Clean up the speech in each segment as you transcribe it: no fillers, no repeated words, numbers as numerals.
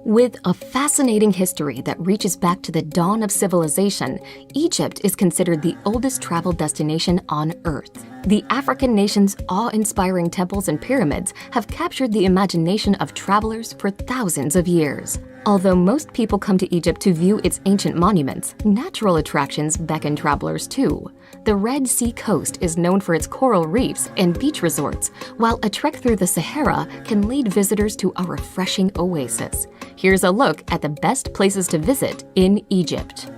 With a fascinating history that reaches back to the dawn of civilization, Egypt is considered the oldest travel destination on Earth. The African nation's awe-inspiring temples and pyramids have captured the imagination of travelers for thousands of years. Although most people come to Egypt to view its ancient monuments, natural attractions beckon travelers too. The Red Sea coast is known for its coral reefs and beach resorts, while a trek through the Sahara can lead visitors to a refreshing oasis. Here's a look at the best places to visit in Egypt.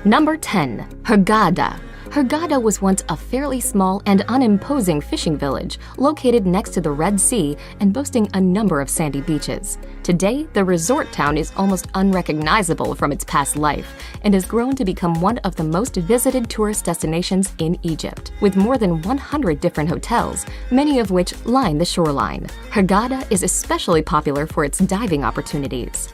Number 10. Hurghada. Hurghada was once a fairly small and unimposing fishing village located next to the Red Sea and boasting a number of sandy beaches. Today, the resort town is almost unrecognizable from its past life and has grown to become one of the most visited tourist destinations in Egypt, with more than 100 different hotels, many of which line the shoreline. Hurghada is especially popular for its diving opportunities.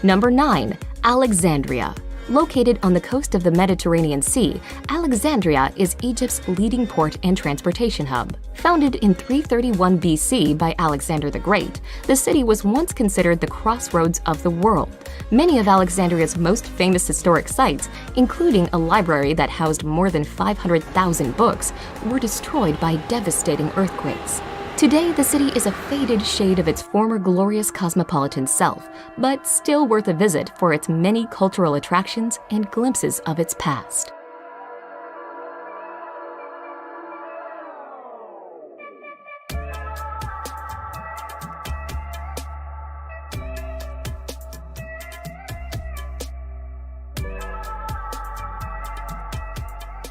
Number 9. Alexandria. Located on the coast of the Mediterranean Sea, Alexandria is Egypt's leading port and transportation hub. Founded in 331 BC by Alexander the Great, the city was once considered the crossroads of the world. Many of Alexandria's most famous historic sites, including a library that housed more than 500,000 books, were destroyed by devastating earthquakes. Today, the city is a faded shade of its former glorious cosmopolitan self, but still worth a visit for its many cultural attractions and glimpses of its past.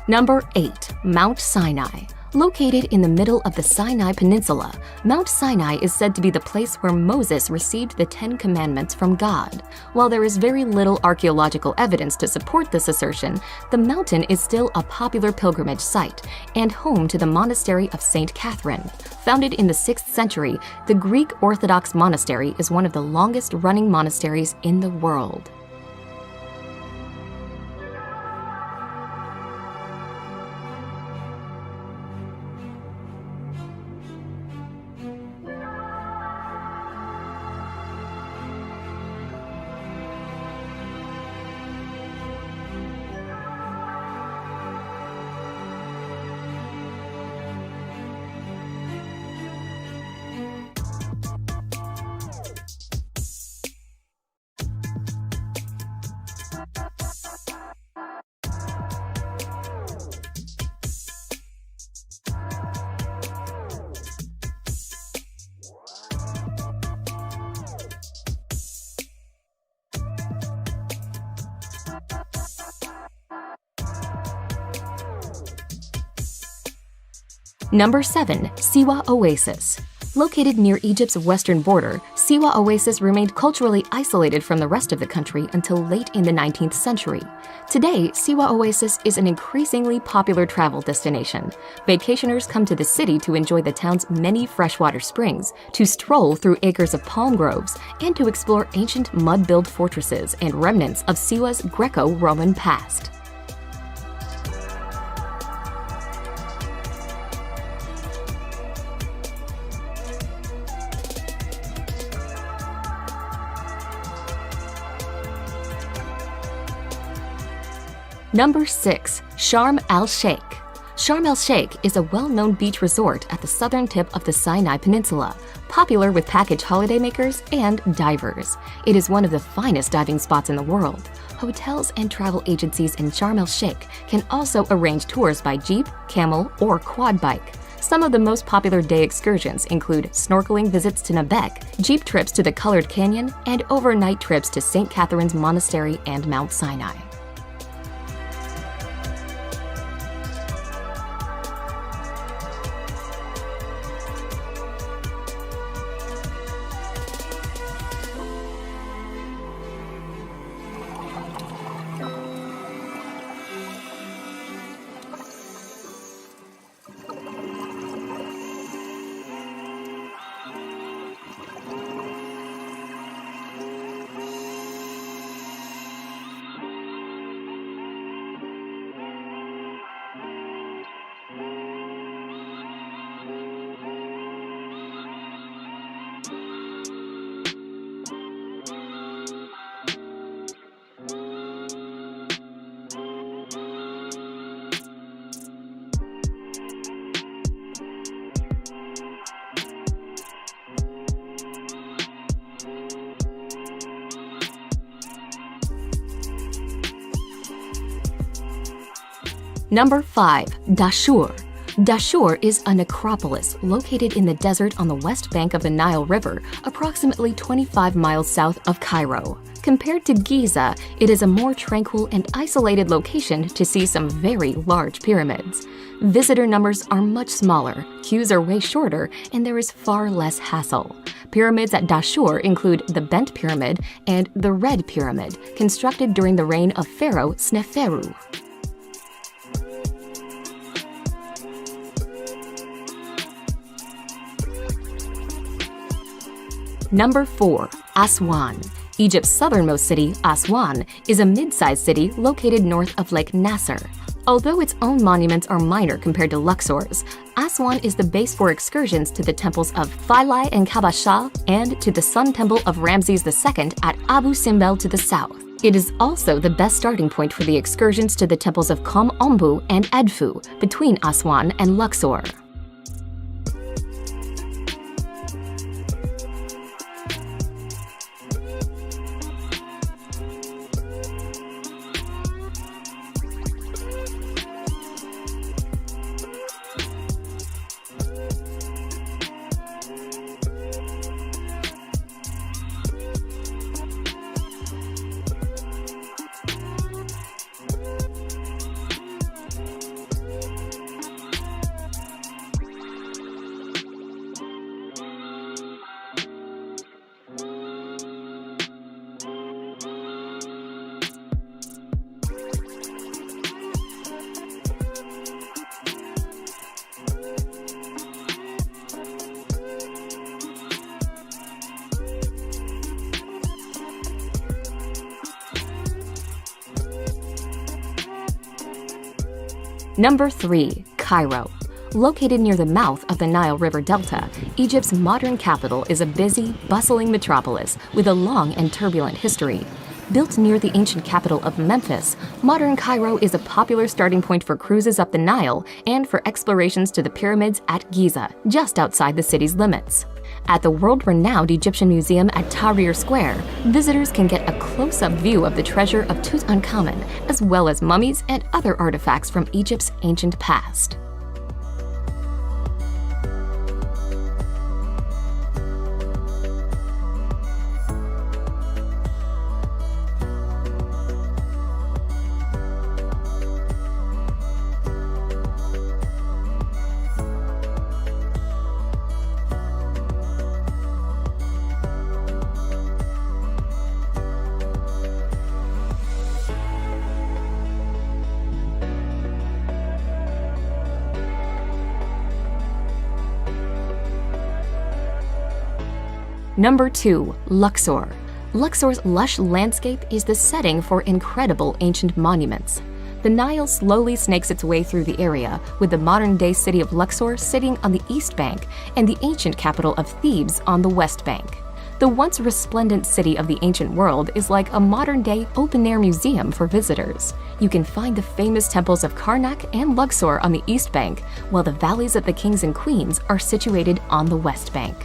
Number 8. Mount Sinai. Located in the middle of the Sinai Peninsula, Mount Sinai is said to be the place where Moses received the 10 Commandments from God. While there is very little archaeological evidence to support this assertion, the mountain is still a popular pilgrimage site and home to the monastery of St. Catherine. Founded in the 6th century, the Greek Orthodox monastery is one of the longest-running monasteries in the world. Number 7. Siwa Oasis. Located near Egypt's western border, Siwa Oasis remained culturally isolated from the rest of the country until late in the 19th century. Today, Siwa Oasis is an increasingly popular travel destination. Vacationers come to the city to enjoy the town's many freshwater springs, to stroll through acres of palm groves, and to explore ancient mud-built fortresses and remnants of Siwa's Greco-Roman past. Number 6. Sharm el-Sheikh. Sharm el-Sheikh is a well-known beach resort at the southern tip of the Sinai Peninsula, popular with package holidaymakers and divers. It is one of the finest diving spots in the world. Hotels and travel agencies in Sharm el-Sheikh can also arrange tours by jeep, camel, or quad bike. Some of the most popular day excursions include snorkeling visits to Nabec, jeep trips to the Colored Canyon, and overnight trips to St. Catherine's Monastery and Mount Sinai. Number 5. Dashur. Dashur is a necropolis located in the desert on the west bank of the Nile River, approximately 25 miles south of Cairo. Compared to Giza, it is a more tranquil and isolated location to see some very large pyramids. Visitor numbers are much smaller, queues are way shorter, and there is far less hassle. Pyramids at Dashur include the Bent Pyramid and the Red Pyramid, constructed during the reign of Pharaoh Sneferu. Number 4. Aswan. Egypt's southernmost city, Aswan, is a mid-sized city located north of Lake Nasser. Although its own monuments are minor compared to Luxor's, Aswan is the base for excursions to the temples of Philae and Kabasha and to the Sun Temple of Ramses II at Abu Simbel to the south. It is also the best starting point for the excursions to the temples of Kom Ombu and Edfu between Aswan and Luxor. Number 3. Cairo. Located near the mouth of the Nile River Delta, Egypt's modern capital is a busy, bustling metropolis with a long and turbulent history. Built near the ancient capital of Memphis, modern Cairo is a popular starting point for cruises up the Nile and for explorations to the pyramids at Giza, just outside the city's limits. At the world-renowned Egyptian Museum at Tahrir Square, visitors can get a close-up view of the treasure of Tutankhamun, as well as mummies and other artifacts from Egypt's ancient past. Number 2. Luxor. Luxor's lush landscape is the setting for incredible ancient monuments. The Nile slowly snakes its way through the area, with the modern-day city of Luxor sitting on the east bank and the ancient capital of Thebes on the west bank. The once resplendent city of the ancient world is like a modern-day open-air museum for visitors. You can find the famous temples of Karnak and Luxor on the east bank, while the valleys of the kings and queens are situated on the west bank.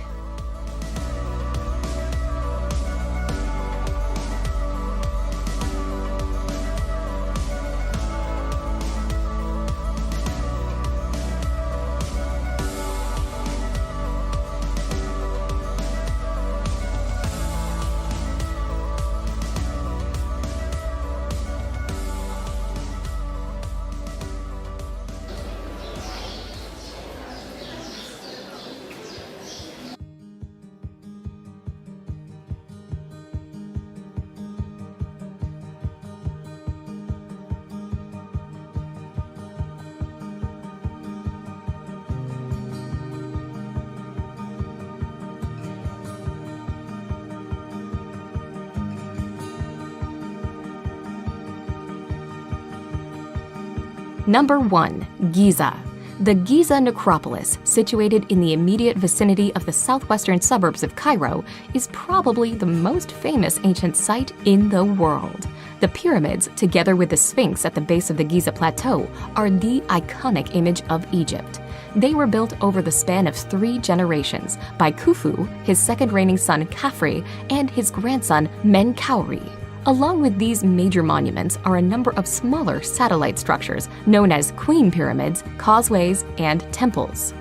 Number 1. Giza. The Giza necropolis, situated in the immediate vicinity of the southwestern suburbs of Cairo, is probably the most famous ancient site in the world. The pyramids, together with the Sphinx at the base of the Giza Plateau, are the iconic image of Egypt. They were built over the span of 3 generations by Khufu, his second reigning son Khafre, and his grandson Menkaure. Along with these major monuments are a number of smaller satellite structures known as queen pyramids, causeways, and temples.